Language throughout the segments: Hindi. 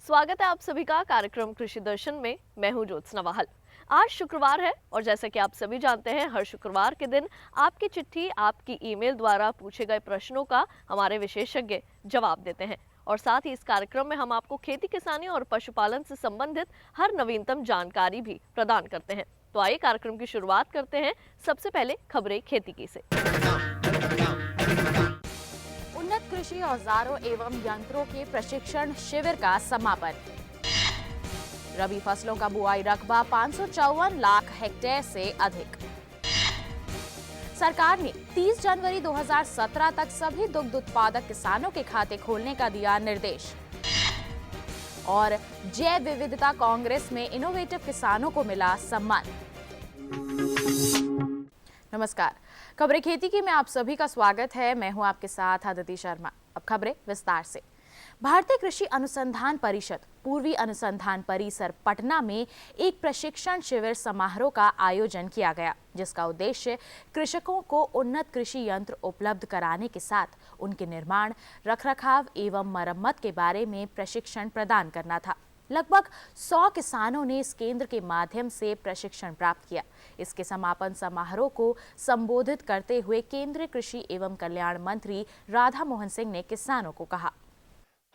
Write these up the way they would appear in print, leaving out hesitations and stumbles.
स्वागत है आप सभी का कार्यक्रम कृषि दर्शन में। मैं हूं ज्योत्सना वाहल। आज शुक्रवार है और जैसा कि आप सभी जानते हैं, हर शुक्रवार के दिन आपकी चिट्ठी, आपकी ईमेल द्वारा पूछे गए प्रश्नों का हमारे विशेषज्ञ जवाब देते हैं। और साथ ही इस कार्यक्रम में हम आपको खेती किसानी और पशुपालन से संबंधित हर नवीनतम जानकारी भी प्रदान करते हैं। तो आइए कार्यक्रम की शुरुआत करते हैं। सबसे पहले खबरें खेती की से। उन्नत कृषि औजारों एवं यंत्रों के प्रशिक्षण शिविर का समापन। रबी फसलों का बुआई रकबा 554 लाख हेक्टेयर से अधिक। सरकार ने 30 जनवरी 2017 तक सभी दुग्ध उत्पादक किसानों के खाते खोलने का दिया निर्देश। और जैव विविधता कांग्रेस में इनोवेटिव किसानों को मिला सम्मान। नमस्कार, खबरें खेती की में आप सभी का स्वागत है। मैं हूं आपके साथ अदिति शर्मा। अब खबरें विस्तार से। भारतीय कृषि अनुसंधान परिषद पूर्वी अनुसंधान परिसर पटना में एक प्रशिक्षण शिविर समारोह का आयोजन किया गया, जिसका उद्देश्य कृषकों को उन्नत कृषि यंत्र उपलब्ध कराने के साथ उनके निर्माण, रखरखाव एवं मरम्मत के बारे में प्रशिक्षण प्रदान करना था। लगभग 100 किसानों ने इस केंद्र के माध्यम से प्रशिक्षण प्राप्त किया। इसके समापन समारोह को संबोधित करते हुए केंद्रीय कृषि एवं कल्याण मंत्री राधा मोहन सिंह ने किसानों को कहा,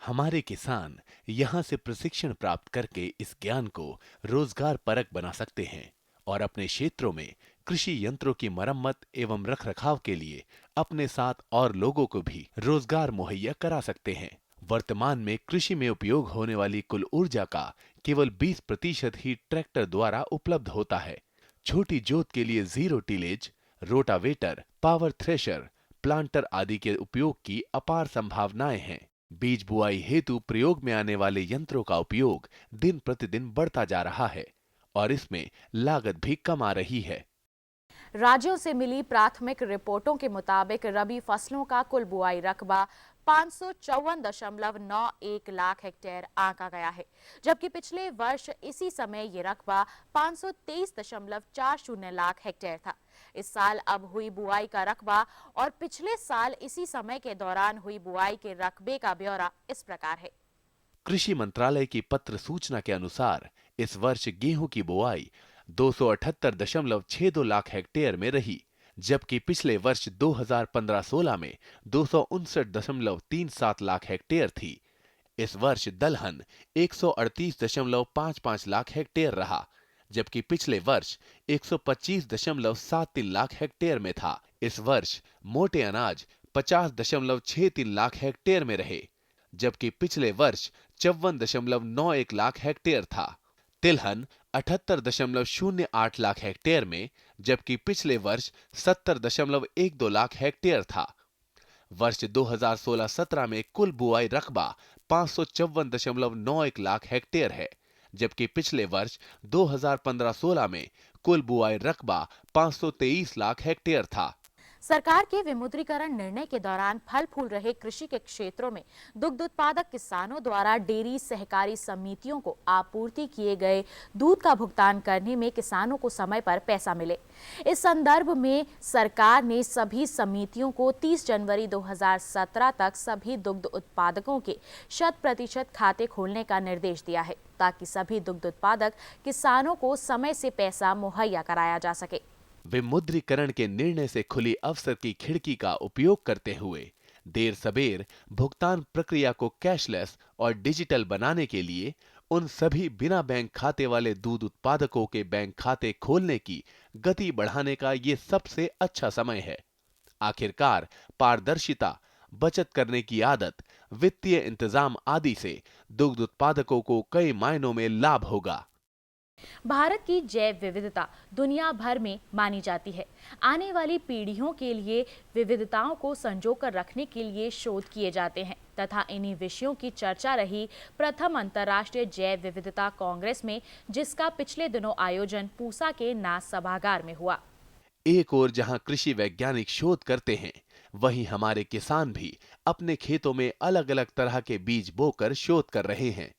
हमारे किसान यहाँ से प्रशिक्षण प्राप्त करके इस ज्ञान को रोजगार परक बना सकते हैं और अपने क्षेत्रों में कृषि यंत्रों की मरम्मत एवं रखरखाव के लिए अपने साथ और लोगों को भी रोजगार मुहैया करा सकते हैं। वर्तमान में कृषि में उपयोग होने वाली कुल ऊर्जा का केवल 20% ही ट्रैक्टर द्वारा उपलब्ध होता है। छोटी जोत के लिए zero tillage, rotavator, power thresher, planter आदि के उपयोग की अपार संभावनाएं हैं। बीज बुआई हेतु प्रयोग में आने वाले यंत्रों का उपयोग दिन प्रतिदिन बढ़ता जा रहा है और इसमें लागत भी कम आ रही है। राज्यों से मिली प्राथमिक रिपोर्टों के मुताबिक रबी फसलों का कुल बुआई रकबा 554.91 लाख हेक्टेयर आंका गया है, जबकि पिछले वर्ष इसी समय ये रकबा 523.40 लाख हेक्टेयर था। इस साल अब हुई बुआई का रकबा और पिछले साल इसी समय के दौरान हुई बुआई के रकबे का ब्यौरा इस प्रकार है। कृषि मंत्रालय की पत्र सूचना के अनुसार इस वर्ष गेहूं की बुआई 278.62 लाख हेक्टेयर में रही, जबकि पिछले वर्ष 2015-16 में 259.37 लाख हेक्टेयर थी। इस वर्ष दलहन 138.55 लाख हेक्टेयर रहा, जबकि पिछले वर्ष 125.73 लाख हेक्टेयर में था। इस वर्ष मोटे अनाज 50.63 लाख हेक्टेयर में रहे, जबकि पिछले वर्ष 54.91 लाख हेक्टेयर था। तिलहन 78.08 लाख हेक्टेयर में, जबकि पिछले वर्ष 70.12 लाख हेक्टेयर था। वर्ष 2016-17 में कुल बुआई रकबा 554.91 लाख हेक्टेयर है, जबकि पिछले वर्ष 2015-16 में कुल बुआई रकबा 523 लाख हेक्टेयर था। सरकार के विमुद्रीकरण निर्णय के दौरान फल फूल रहे कृषि के क्षेत्रों में दुग्ध उत्पादक किसानों द्वारा डेयरी सहकारी समितियों को आपूर्ति किए गए दूध का भुगतान करने में किसानों को समय पर पैसा मिले। इस संदर्भ में सरकार ने सभी समितियों को 30 जनवरी 2017 तक सभी दुग्ध उत्पादकों के 100% खाते खोलने का निर्देश दिया है, ताकि सभी दुग्ध उत्पादक किसानों को समय से पैसा मुहैया कराया जा सके। विमुद्रीकरण के निर्णय से खुली अवसर की खिड़की का उपयोग करते हुए देर सबेर भुगतान प्रक्रिया को कैशलेस और डिजिटल बनाने के लिए उन सभी बिना बैंक खाते वाले दूध उत्पादकों के बैंक खाते खोलने की गति बढ़ाने का ये सबसे अच्छा समय है। आखिरकार पारदर्शिता, बचत करने की आदत, वित्तीय इंतजाम आदि से दुग्ध उत्पादकों को कई मायनों में लाभ होगा। भारत की जैव विविधता दुनिया भर में मानी जाती है। आने वाली पीढ़ियों के लिए विविधताओं को संजोकर रखने के लिए शोध किए जाते हैं तथा इन्हीं विषयों की चर्चा रही प्रथम अंतर्राष्ट्रीय जैव विविधता कांग्रेस में, जिसका पिछले दिनों आयोजन पूसा के नास सभागार में हुआ। एक ओर जहां कृषि वैज्ञानिक शोध करते हैं, वहीं हमारे किसान भी अपने खेतों में अलग अलग तरह के बीज बोकर शोध कर रहे हैं।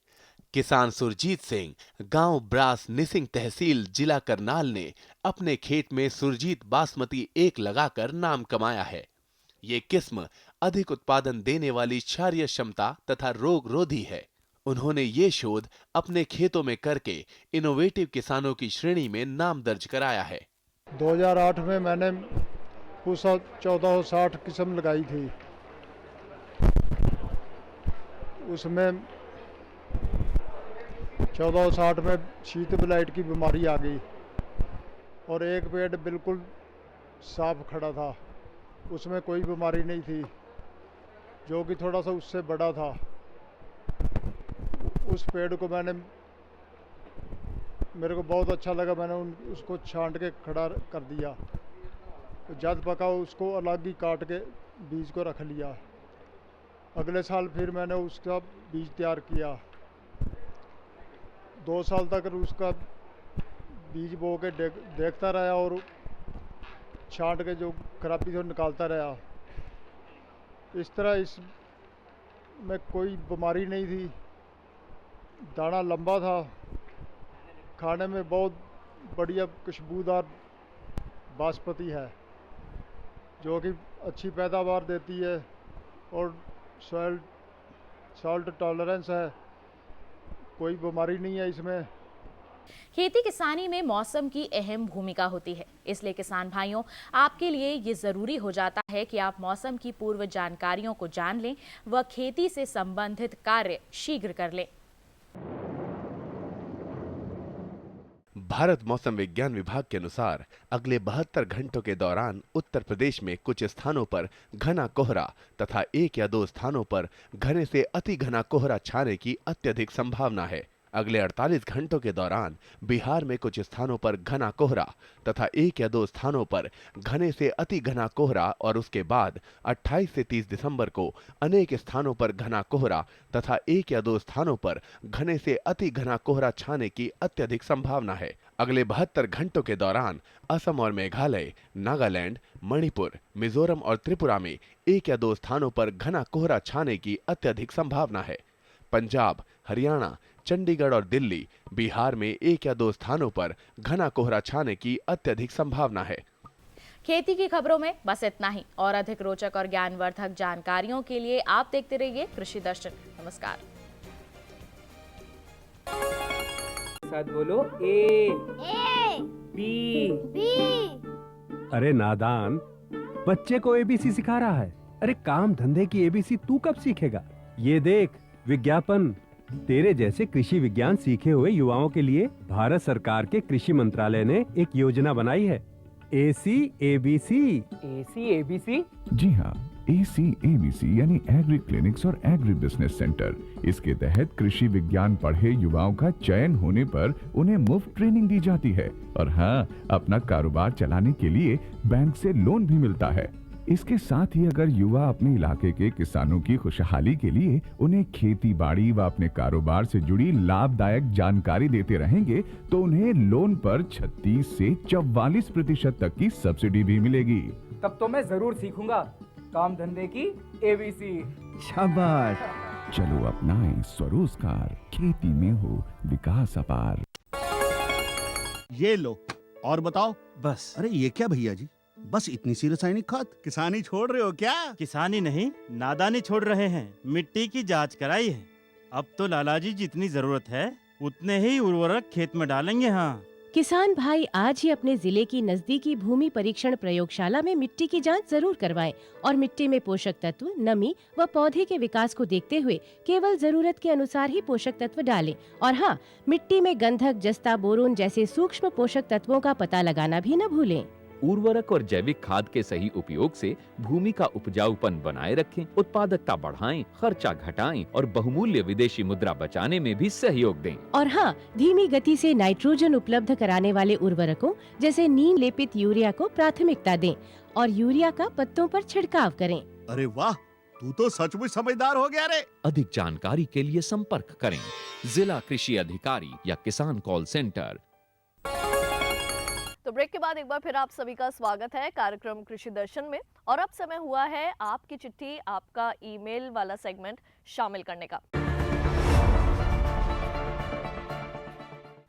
किसान सुरजीत सिंह गांव ब्रास निसिंग तहसील जिला करनाल ने अपने खेत में सुरजीत बासमती 1 लगाकर नाम कमाया है। ये किस्म अधिक उत्पादन देने वाली क्षारीय क्षमता तथा रोग रोधी है। उन्होंने ये शोध अपने खेतों में करके इनोवेटिव किसानों की श्रेणी में नाम दर्ज कराया है। 2008 में मैंने पूसा 1460 किस्म लगाई थी। उसमें 1460 में शीत ब्लाइट की बीमारी आ गई और एक पेड़ बिल्कुल साफ खड़ा था, उसमें कोई बीमारी नहीं थी। जो कि थोड़ा सा उससे बड़ा था, उस पेड़ को मेरे को बहुत अच्छा लगा। मैंने उसको छांट के खड़ा कर दिया। जब पका उसको अलग ही काट के बीज को रख लिया। अगले साल फिर मैंने उसका बीज तैयार किया। 2 साल तक उसका बीज बो के देखता रहा और छांट के जो खराबी थी निकालता रहा। इस तरह इसमें कोई बीमारी नहीं थी, दाना लंबा था, खाने में बहुत बढ़िया खुशबूदार बासमती है जो कि अच्छी पैदावार देती है और सॉल्ट टॉलरेंस है, कोई बीमारी नहीं है इसमें। खेती किसानी में मौसम की अहम भूमिका होती है, इसलिए किसान भाइयों, आपके लिए ये जरूरी हो जाता है कि आप मौसम की पूर्व जानकारियों को जान लें व खेती से संबंधित कार्य शीघ्र कर लें। भारत मौसम विज्ञान विभाग के अनुसार अगले 72 घंटों के दौरान उत्तर प्रदेश में कुछ स्थानों पर घना कोहरा तथा 1 या 2 स्थानों पर घने से अति घना कोहरा छाने की अत्यधिक संभावना है। अगले 48 घंटों के दौरान बिहार में कुछ स्थानों पर घना कोहरा तथा 1 या 2 स्थानों पर घने से अति घना कोहरा और उसके बाद 28 से 30 दिसंबर को अनेक स्थानों पर घना कोहरा तथा 1 या 2 स्थानों पर घने से अति घना कोहरा छाने की अत्यधिक संभावना है। अगले 72 घंटों के दौरान असम और मेघालय, नागालैंड, मणिपुर, मिजोरम और त्रिपुरा में 1 या 2 स्थानों पर घना कोहरा छाने की अत्यधिक संभावना है। पंजाब, हरियाणा, चंडीगढ़ और दिल्ली, बिहार में 1 या 2 स्थानों पर घना कोहरा छाने की अत्यधिक संभावना है। खेती की खबरों में बस इतना ही। और अधिक रोचक और ज्ञानवर्धक जानकारियों के लिए आप देखते रहिए कृषि दर्शन। नमस्कार। साथ बोलो ए बी। अरे नादान, बच्चे को एबीसी सिखा रहा है। अरे काम धंधे की एबीसी तू कब सीखेगा? ये देख विज्ञापन। तेरे जैसे कृषि विज्ञान सीखे हुए युवाओं के लिए भारत सरकार के कृषि मंत्रालय ने एक योजना बनाई है, ACABC। ACABC? जी हाँ, ACABC यानी एग्री क्लिनिक्स और एग्री बिजनेस सेंटर। इसके तहत कृषि विज्ञान पढ़े युवाओं का चयन होने पर उन्हें मुफ्त ट्रेनिंग दी जाती है और हाँ, अपना कारोबार चलाने के लिए बैंक से लोन भी मिलता है। इसके साथ ही अगर युवा अपने इलाके के किसानों की खुशहाली के लिए उन्हें खेती बाड़ी व अपने कारोबार से जुड़ी लाभदायक जानकारी देते रहेंगे तो उन्हें लोन पर 36 से 44% तक की सब्सिडी भी मिलेगी। तब तो मैं जरूर सीखूंगा काम धंधे की ABC। शाबाश। चलो अपनाएं स्वरोजगार, खेती में हो विकास अपार। ये लो और बताओ। बस। अरे ये क्या भैया जी, बस इतनी सी रासायनिक खाद? किसानी छोड़ रहे हो क्या? किसानी नहीं, नादानी छोड़ रहे हैं। मिट्टी की जांच कराई है। अब तो लालाजी जितनी जरूरत है उतने ही उर्वरक खेत में डालेंगे। हाँ, किसान भाई आज ही अपने जिले की नजदीकी भूमि परीक्षण प्रयोगशाला में मिट्टी की जांच जरूर करवाएं और मिट्टी में पोषक तत्व, नमी व पौधे के विकास को देखते हुए केवल जरूरत के अनुसार ही पोषक तत्व डालें। और हाँ, मिट्टी में गंधक, जस्ता, बोरोन जैसे सूक्ष्म पोषक तत्वों का पता लगाना भी न भूलें। उर्वरक और जैविक खाद के सही उपयोग से भूमि का उपजाऊपन बनाए रखें, उत्पादकता बढ़ाएं, खर्चा घटाएं और बहुमूल्य विदेशी मुद्रा बचाने में भी सहयोग दें। और हाँ, धीमी गति से नाइट्रोजन उपलब्ध कराने वाले उर्वरकों जैसे नीम लेपित यूरिया को प्राथमिकता दें और यूरिया का पत्तों पर छिड़काव करें। अरे वाह, तू तो सचमुच समझदार हो गया रे। अधिक जानकारी के लिए संपर्क करें जिला कृषि अधिकारी या किसान कॉल सेंटर। तो ब्रेक के बाद एक बार फिर आप सभी का स्वागत है कार्यक्रम कृषि दर्शन में। और अब समय हुआ है आपकी चिट्ठी, आपका ईमेल वाला सेगमेंट शामिल करने का।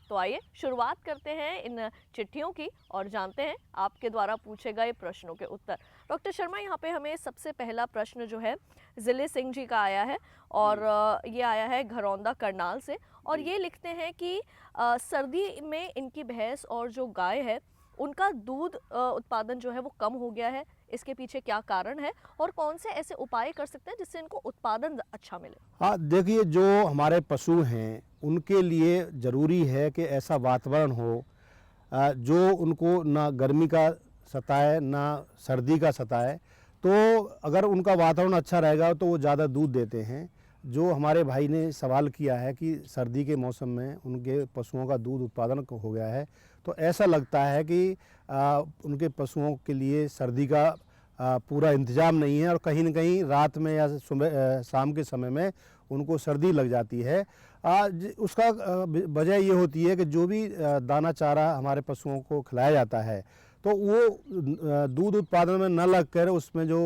तो आइए शुरुआत करते हैं इन चिट्ठियों की और जानते हैं आपके द्वारा पूछे गए प्रश्नों के उत्तर। डॉक्टर शर्मा, यहाँ पे हमें सबसे पहला प्रश्न जो है जिले सिंह जी का आया है और ये आया है घरौंदा करनाल से और ये लिखते हैं कि सर्दी में इनकी भैंस और जो गाय है उनका दूध उत्पादन जो है वो कम हो गया है। इसके पीछे क्या कारण है और कौन से ऐसे उपाय कर सकते हैं जिससे इनको उत्पादन अच्छा मिले? हाँ, देखिए, जो हमारे पशु हैं उनके लिए ज़रूरी है कि ऐसा वातावरण हो जो उनको ना गर्मी का सताए ना सर्दी का सताए। तो अगर उनका वातावरण अच्छा रहेगा तो वो ज़्यादा दूध देते हैं। जो हमारे भाई ने सवाल किया है कि सर्दी के मौसम में उनके पशुओं का दूध उत्पादन हो गया है, तो ऐसा लगता है कि उनके पशुओं के लिए सर्दी का पूरा इंतज़ाम नहीं है और कहीं न कहीं रात में या सुबह शाम के समय में उनको सर्दी लग जाती है। उसका वजह ये होती है कि जो भी दाना चारा हमारे पशुओं को खिलाया जाता है तो वो दूध उत्पादन में न लगकर उसमें जो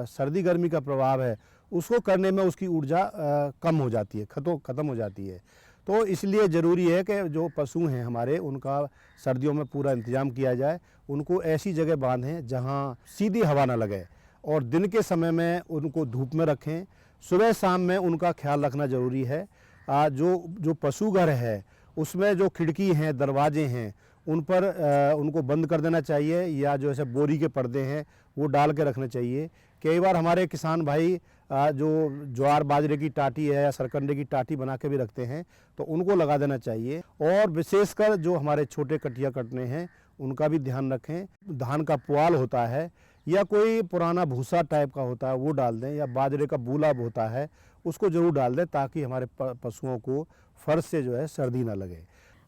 सर्दी गर्मी का प्रभाव है उसको करने में उसकी ऊर्जा कम हो जाती है, ख़त्म हो जाती है। तो इसलिए ज़रूरी है कि जो पशु हैं हमारे उनका सर्दियों में पूरा इंतज़ाम किया जाए। उनको ऐसी जगह बांधें जहां सीधी हवा ना लगे और दिन के समय में उनको धूप में रखें। सुबह शाम में उनका ख्याल रखना ज़रूरी है। जो पशु घर है उसमें जो खिड़की हैं, दरवाजे हैं, उन पर उनको बंद कर देना चाहिए या जो ऐसे बोरी के पर्दे हैं वो डाल के रखने चाहिए। कई बार हमारे किसान भाई जो ज्वार बाजरे की टाटी है या सरकंडे की टाटी बना के भी रखते हैं तो उनको लगा देना चाहिए। और विशेषकर जो हमारे छोटे कटिया कटने हैं उनका भी ध्यान रखें। धान का पुआल होता है या कोई पुराना भूसा टाइप का होता है वो डाल दें या बाजरे का बूला होता है उसको ज़रूर डाल दें ताकि हमारे पशुओं को फर्श से जो है सर्दी ना लगे।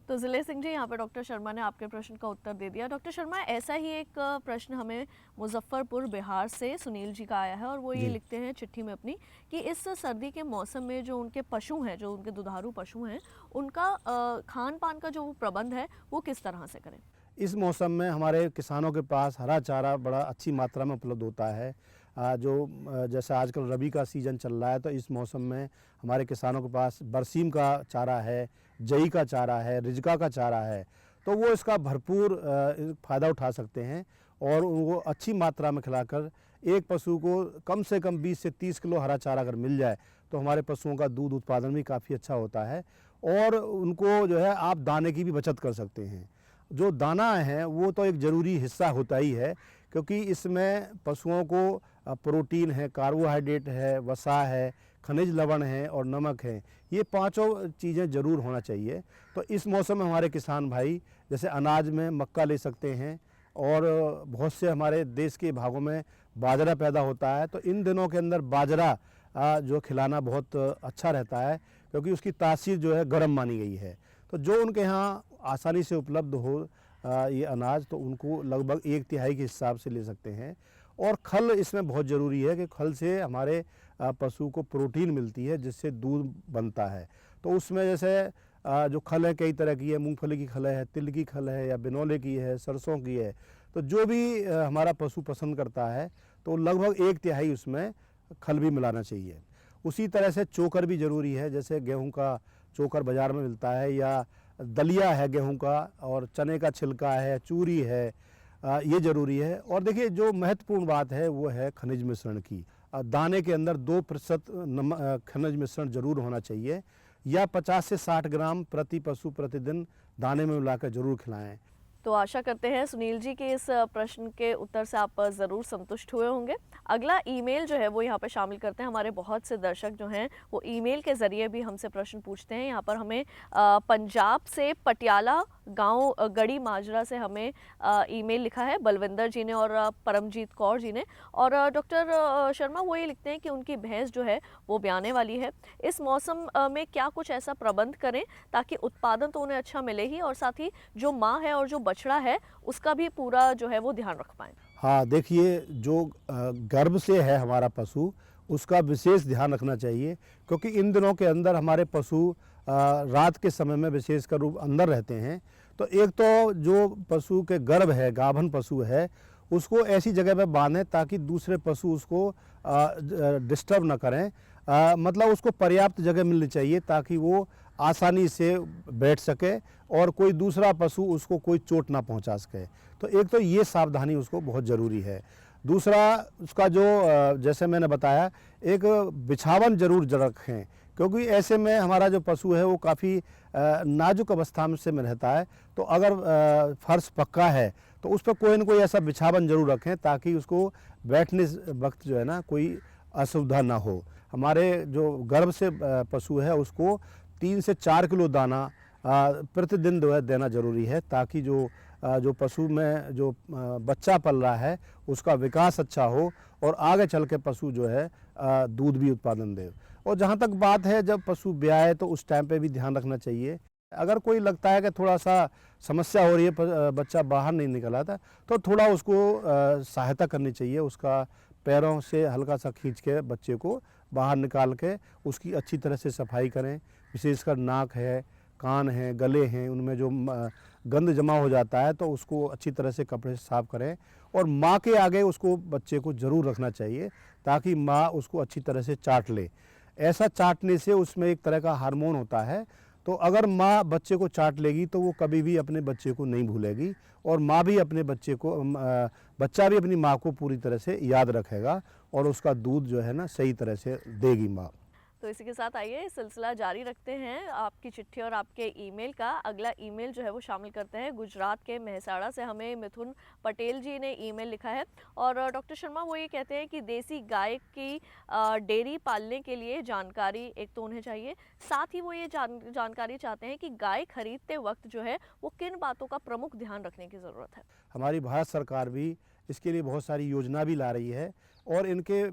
तो जिले सिंह जी, यहाँ पर डॉक्टर शर्मा ने आपके प्रश्न का उत्तर दे दिया। डॉक्टर शर्मा, ऐसा ही एक प्रश्न हमें मुजफ्फरपुर बिहार से सुनील जी का आया है और वो ये लिखते हैं चिट्ठी में अपनी कि इस सर्दी के मौसम में जो उनके पशु हैं, जो उनके दुधारू पशु हैं, उनका खान पान का जो प्रबंध है वो किस तरह से करें? इस मौसम में हमारे किसानों के पास हरा चारा बड़ा अच्छी मात्रा में उपलब्ध होता है। जैसे आजकल रबी का सीज़न चल रहा है तो इस मौसम में हमारे किसानों के पास बरसीम का चारा है, जई का चारा है, रिजका का चारा है, तो वो इसका भरपूर फ़ायदा उठा सकते हैं और उनको अच्छी मात्रा में खिलाकर एक पशु को कम से कम 20 से 30 किलो हरा चारा अगर मिल जाए तो हमारे पशुओं का दूध उत्पादन भी काफ़ी अच्छा होता है। और उनको जो है आप दाने की भी बचत कर सकते हैं। जो दाना है वो तो एक ज़रूरी हिस्सा होता ही है क्योंकि इसमें पशुओं को प्रोटीन है, कार्बोहाइड्रेट है, वसा है, खनिज लवण है और नमक है। ये पांचों चीज़ें ज़रूर होना चाहिए। तो इस मौसम में हमारे किसान भाई जैसे अनाज में मक्का ले सकते हैं और बहुत से हमारे देश के भागों में बाजरा पैदा होता है तो इन दिनों के अंदर बाजरा जो खिलाना बहुत अच्छा रहता है क्योंकि उसकी तासीर जो है गर्म मानी गई है। तो जो उनके यहाँ आसानी से उपलब्ध हो ये अनाज तो उनको लगभग 1/3 के हिसाब से ले सकते हैं। और खल इसमें बहुत ज़रूरी है कि खल से हमारे पशु को प्रोटीन मिलती है जिससे दूध बनता है। तो उसमें जैसे जो खल है कई तरह की है, मूंगफली की खल है, तिल की खल है या बिनौले की है, सरसों की है। तो जो भी हमारा पशु पसंद करता है तो लगभग 1/3 उसमें खल भी मिलाना चाहिए। उसी तरह से चोकर भी ज़रूरी है, जैसे गेहूं का चोकर बाज़ार में मिलता है या दलिया है गेहूं का और चने का छिलका है, चूरी है, ये ज़रूरी है। और देखिए जो महत्वपूर्ण बात है वो है खनिज मिश्रण की। दाने के अंदर 2% खनिज मिश्रण जरूर होना चाहिए या 50 से 60 ग्राम प्रति पशु प्रतिदिन दाने में मिलाकर जरूर खिलाएं। तो आशा करते हैं सुनील जी के इस प्रश्न के उत्तर से आप ज़रूर संतुष्ट हुए होंगे। अगला ईमेल जो है वो यहाँ पर शामिल करते हैं। हमारे बहुत से दर्शक जो हैं वो ईमेल के ज़रिए भी हमसे प्रश्न पूछते हैं। यहाँ पर हमें पंजाब से पटियाला गांव गढ़ी माजरा से हमें ईमेल लिखा है बलविंदर जी ने और परमजीत कौर जी ने। और डॉक्टर शर्मा वो ये लिखते हैं कि उनकी भैंस जो है वो ब्याने वाली है। इस मौसम में क्या कुछ ऐसा प्रबंध करें ताकि उत्पादन तो उन्हें अच्छा मिले ही और साथ ही जो माँ है और जो बछड़ा है उसका भी पूरा जो है वो ध्यान रख पाएं? हाँ, देखिए जो गर्भ से है हमारा पशु उसका विशेष ध्यान रखना चाहिए क्योंकि इन दिनों के अंदर हमारे पशु रात के समय में विशेषकर रूप अंदर रहते हैं। तो एक तो जो पशु के गर्भ है, गाभन पशु है, उसको ऐसी जगह पे बांधें ताकि दूसरे पशु उसको डिस्टर्ब ना करें। मतलब उसको पर्याप्त जगह मिलनी चाहिए ताकि वो आसानी से बैठ सके और कोई दूसरा पशु उसको कोई चोट ना पहुंचा सके। तो एक तो ये सावधानी उसको बहुत ज़रूरी है। दूसरा उसका जो जैसे मैंने बताया, एक बिछावन जरूर रखें, क्योंकि ऐसे में हमारा जो पशु है वो काफ़ी नाजुक अवस्था में रहता है। तो अगर फर्श पक्का है तो उस पर कोई न कोई ऐसा बिछावन जरूर रखें ताकि उसको बैठने वक्त जो है ना कोई असुविधा ना हो। हमारे जो गर्भ से पशु है उसको 3 से 4 किलो दाना प्रतिदिन जो है देना जरूरी है, ताकि जो पशु में जो बच्चा पल रहा है उसका विकास अच्छा हो और आगे चल के पशु जो है दूध भी उत्पादन दे। और जहाँ तक बात है जब पशु ब्याए तो उस टाइम पे भी ध्यान रखना चाहिए। अगर कोई लगता है कि थोड़ा सा समस्या हो रही है, बच्चा बाहर नहीं निकल आता, तो थोड़ा उसको सहायता करनी चाहिए। उसका पैरों से हल्का सा खींच के बच्चे को बाहर निकाल के उसकी अच्छी तरह से सफाई करें। विशेषकर नाक है, कान है, गले हैं, उनमें जो गंद जमा हो जाता है तो उसको अच्छी तरह से कपड़े से साफ करें। और माँ के आगे उसको बच्चे को ज़रूर रखना चाहिए ताकि माँ उसको अच्छी तरह से चाट ले। ऐसा चाटने से उसमें एक तरह का हार्मोन होता है, तो अगर माँ बच्चे को चाट लेगी तो वो कभी भी अपने बच्चे को नहीं भूलेगी और माँ भी अपने बच्चे को बच्चा भी अपनी माँ को पूरी तरह से याद रखेगा और उसका दूध जो है ना सही तरह से देगी माँ। तो इसी के साथ आइए सिलसिला जारी रखते हैं आपकी चिट्ठी और आपके ईमेल का। अगला ईमेल जो है वो शामिल करते हैं गुजरात के मेहसाणा से। हमें मिथुन पटेल जी ने ईमेल लिखा है और डॉक्टर शर्मा वो ये कहते हैं कि देसी गाय की डेयरी पालने के लिए जानकारी एक तो उन्हें चाहिए, साथ ही वो ये जानकारी चाहते हैं कि गाय खरीदते वक्त जो है वो किन बातों का प्रमुख ध्यान रखने की ज़रूरत है। हमारी भारत सरकार भी इसके लिए बहुत सारी योजना भी ला रही है और इनके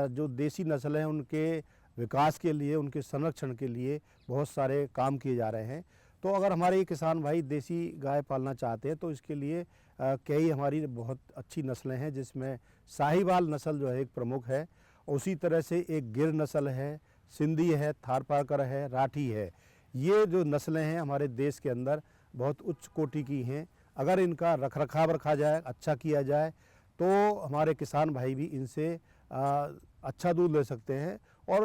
जो देसी नस्ल हैं उनके विकास के लिए, उनके संरक्षण के लिए बहुत सारे काम किए जा रहे हैं। तो अगर हमारे किसान भाई देसी गाय पालना चाहते हैं तो इसके लिए कई हमारी बहुत अच्छी नस्लें हैं, जिसमें साहिवाल नस्ल जो है एक प्रमुख है। उसी तरह से एक गिर नस्ल है, सिंधी है, थारपारकर है, राठी है। ये जो नस्लें हैं हमारे देश के अंदर बहुत उच्च कोटि की हैं। अगर इनका रखरखाव रखा जाए, अच्छा किया जाए, तो हमारे किसान भाई भी इनसे अच्छा दूध ले सकते हैं। और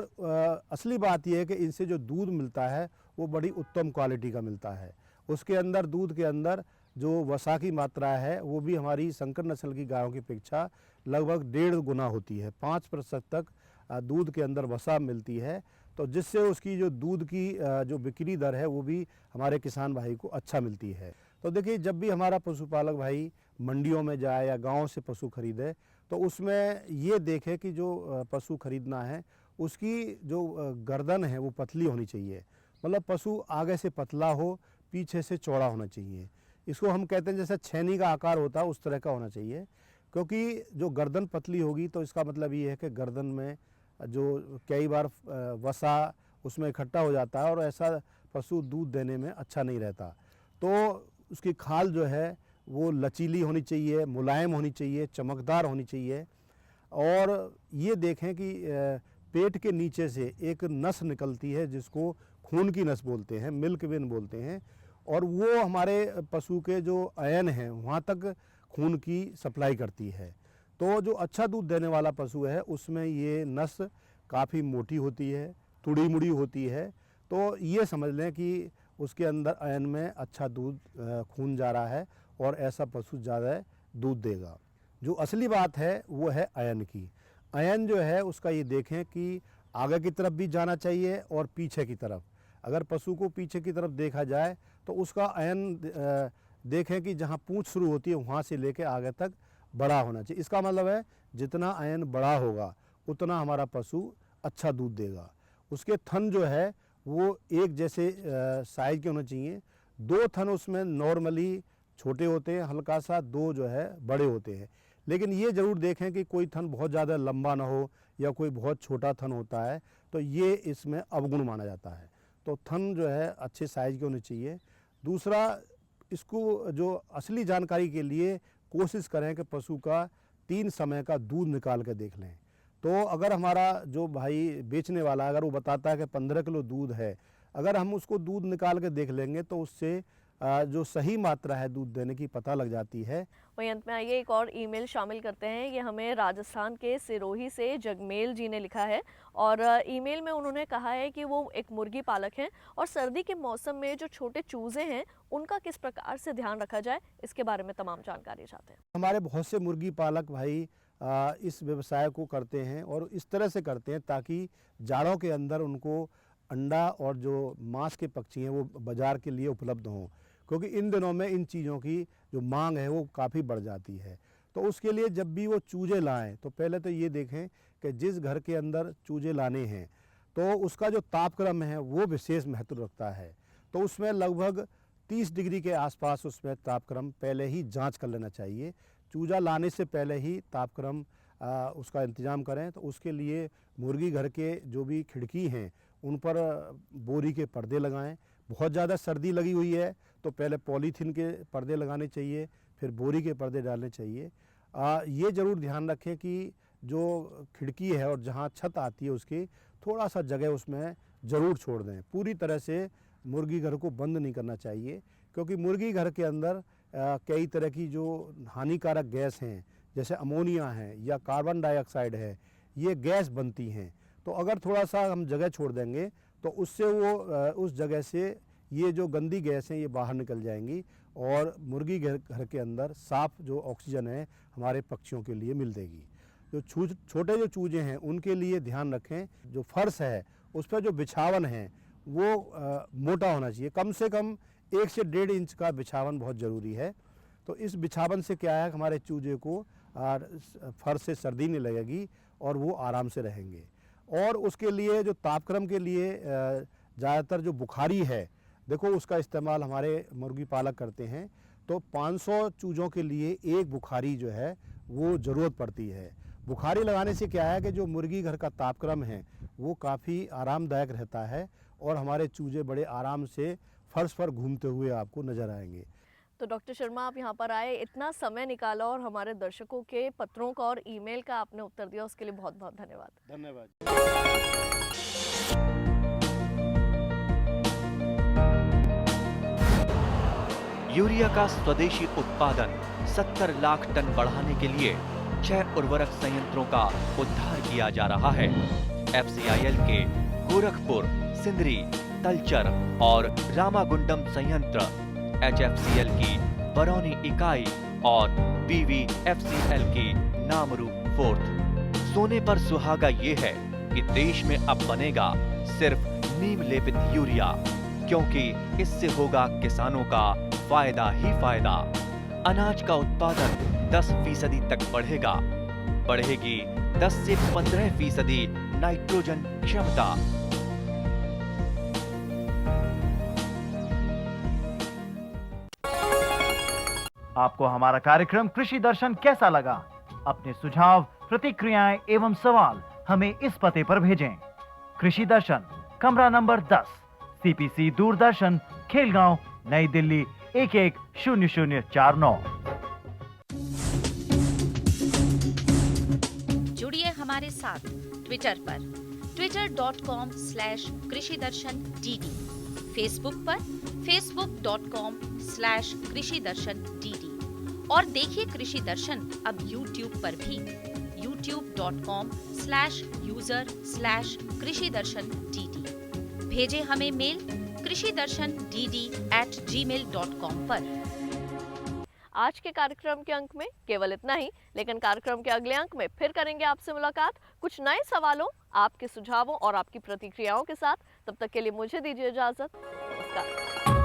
असली बात यह है कि इनसे जो दूध मिलता है वो बड़ी उत्तम क्वालिटी का मिलता है। उसके अंदर दूध के अंदर जो वसा की मात्रा है वो भी हमारी संकर नस्ल की गायों की अपेक्षा लगभग 1.5 गुना होती है। 5% तक दूध के अंदर वसा मिलती है, तो जिससे उसकी जो दूध की जो बिक्री दर है वो भी हमारे किसान भाई को अच्छा मिलती है। तो देखिए, जब भी हमारा पशुपालक भाई मंडियों में जाए या गाँव से पशु खरीदे तो उसमें ये देखे कि जो पशु खरीदना है उसकी जो गर्दन है वो पतली होनी चाहिए। मतलब पशु आगे से पतला हो, पीछे से चौड़ा होना चाहिए। इसको हम कहते हैं जैसे छेनी का आकार होता है उस तरह का होना चाहिए, क्योंकि जो गर्दन पतली होगी तो इसका मतलब ये है कि गर्दन में जो कई बार वसा उसमें इकट्ठा हो जाता है और ऐसा पशु दूध देने में अच्छा नहीं रहता। तो उसकी खाल जो है वो लचीली होनी चाहिए, मुलायम होनी चाहिए, चमकदार होनी चाहिए। और ये देखें कि पेट के नीचे से एक नस निकलती है जिसको खून की नस बोलते हैं, मिल्क वेन बोलते हैं, और वो हमारे पशु के जो अयन हैं वहाँ तक खून की सप्लाई करती है। तो जो अच्छा दूध देने वाला पशु है उसमें ये नस काफ़ी मोटी होती है, तुड़ी मुड़ी होती है। तो ये समझ लें कि उसके अंदर अयन में अच्छा दूध खून जा रहा है और ऐसा पशु ज़्यादा दूध देगा। जो असली बात है वो है अयन की। अयन जो है उसका ये देखें कि आगे की तरफ भी जाना चाहिए और पीछे की तरफ। अगर पशु को पीछे की तरफ देखा जाए तो उसका अयन देखें कि जहाँ पूँछ शुरू होती है वहाँ से लेकर आगे तक बड़ा होना चाहिए। इसका मतलब है जितना अयन बड़ा होगा उतना हमारा पशु अच्छा दूध देगा। उसके थन जो है वो एक जैसे साइज के होने चाहिए। 2 थन उसमें नॉर्मली छोटे होते हैं हल्का सा, 2 जो है बड़े होते हैं। लेकिन ये ज़रूर देखें कि कोई थन बहुत ज़्यादा लंबा ना हो या कोई बहुत छोटा थन होता है तो ये इसमें अवगुण माना जाता है। तो थन जो है अच्छे साइज के होने चाहिए। दूसरा, इसको जो असली जानकारी के लिए कोशिश करें कि पशु का 3 समय का दूध निकाल के देख लें। तो अगर हमारा जो भाई बेचने वाला अगर वो बताता है कि 15 किलो दूध है, अगर हम उसको दूध निकाल के देख लेंगे तो उससे जो सही मात्रा है दूध देने की पता लग जाती है। वहीं अंत में आइए एक और ईमेल शामिल करते हैं। ये हमें राजस्थान के सिरोही से जगमेल जी ने लिखा है और ईमेल में उन्होंने कहा है कि वो एक मुर्गी पालक हैं और सर्दी के मौसम में जो छोटे चूजे हैं उनका किस प्रकार से ध्यान रखा जाए इसके बारे में तमाम जानकारी चाहते हैं। हमारे बहुत से मुर्गी पालक भाई इस व्यवसाय को करते हैं और इस तरह से करते हैं ताकि जाड़ों के अंदर उनको अंडा और जो मांस के पक्षी हैं वो बाज़ार के लिए उपलब्ध हों, क्योंकि इन दिनों में इन चीज़ों की जो मांग है वो काफ़ी बढ़ जाती है। तो उसके लिए जब भी वो चूजे लाएं तो पहले तो ये देखें कि जिस घर के अंदर चूजे लाने हैं तो उसका जो तापक्रम है वो विशेष महत्व रखता है। तो उसमें लगभग 30 डिग्री के आसपास उसमें तापक्रम पहले ही जांच कर लेना चाहिए। चूजा लाने से पहले ही तापक्रम उसका इंतज़ाम करें। तो उसके लिए मुर्गी घर के जो भी खिड़की हैं उन पर बोरी के पर्दे लगाएं। बहुत ज़्यादा सर्दी लगी हुई है तो पहले पॉलीथीन के पर्दे लगाने चाहिए, फिर बोरी के पर्दे डालने चाहिए। ये ज़रूर ध्यान रखें कि जो खिड़की है और जहाँ छत आती है उसकी थोड़ा सा जगह उसमें ज़रूर छोड़ दें। पूरी तरह से मुर्गी घर को बंद नहीं करना चाहिए, क्योंकि मुर्गी घर के अंदर कई तरह की जो हानिकारक गैस हैं जैसे अमोनिया है या कार्बन डाइऑक्साइड है, ये गैस बनती हैं। तो अगर थोड़ा सा हम जगह छोड़ देंगे तो उससे वो उस जगह से ये जो गंदी गैस हैं ये बाहर निकल जाएंगी और मुर्गी घर के अंदर साफ़ जो ऑक्सीजन है हमारे पक्षियों के लिए मिल देगी। जो छोटे जो चूजे हैं उनके लिए ध्यान रखें, जो फर्श है उस पर जो बिछावन है वो मोटा होना चाहिए। कम से कम 1 से 1.5 इंच का बिछावन बहुत ज़रूरी है। तो इस बिछावन से क्या है, हमारे चूजे को फर्श से सर्दी नहीं लगेगी और वो आराम से रहेंगे। और उसके लिए जो तापक्रम के लिए ज़्यादातर जो बुखारी है, देखो उसका इस्तेमाल हमारे मुर्गी पालक करते हैं। तो 500 चूज़ों के लिए एक बुखारी जो है वो ज़रूरत पड़ती है। बुखारी लगाने से क्या है कि जो मुर्गी घर का तापक्रम है वो काफ़ी आरामदायक रहता है और हमारे चूजे बड़े आराम से फर्श पर घूमते हुए आपको नज़र आएंगे। तो डॉक्टर शर्मा, आप यहाँ पर आए, इतना समय निकाला और हमारे दर्शकों के पत्रों का और ईमेल का आपने उत्तर दिया, उसके लिए बहुत बहुत धन्यवाद। धन्यवाद। यूरिया का स्वदेशी उत्पादन 70 लाख टन बढ़ाने के लिए 6 उर्वरक संयंत्रों का उद्धार किया जा रहा है। FCIL के गोरखपुर, सिंदरी, तलचर और रामागुंडम संयंत्र, HFCL की बरौनी इकाई और BVFCL की नामरू फोर्थ। सोने पर सुहागा ये है कि देश में अब बनेगा सिर्फ नीम लेपित यूरिया, क्योंकि इससे होगा किसानों का फायदा ही फायदा। अनाज का उत्पादन 10% तक बढ़ेगा। बढ़ेगी 10 से 15% नाइट्रोजन क्षमता। आपको हमारा कार्यक्रम कृषि दर्शन कैसा लगा? अपने सुझाव, प्रतिक्रियाएं एवं सवाल हमें इस पते पर भेजें। कृषि दर्शन, कमरा नंबर 10, CPC दूरदर्शन, खेलगांव, नई दिल्ली 110049। जुड़िए हमारे साथ ट्विटर पर twitter.com/कृषिदर्शन-dd, फेसबुक पर facebook.com/कृषिदर्शन-dd और देखिए कृषि दर्शन अब YouTube पर भी youtube.com/user/कृषिदर्शन-dd। भेजें हमें मेल कृषिदर्शन-dd@gmail.com पर। आज के कार्यक्रम के अंक में केवल इतना ही, लेकिन कार्यक्रम के अगले अंक में फिर करेंगे आपसे मुलाकात कुछ नए सवालों, आपके सुझावों और आपकी प्रतिक्रियाओं के साथ। तब तक के लिए मुझे दीजिए इजाजत। नमस्कार।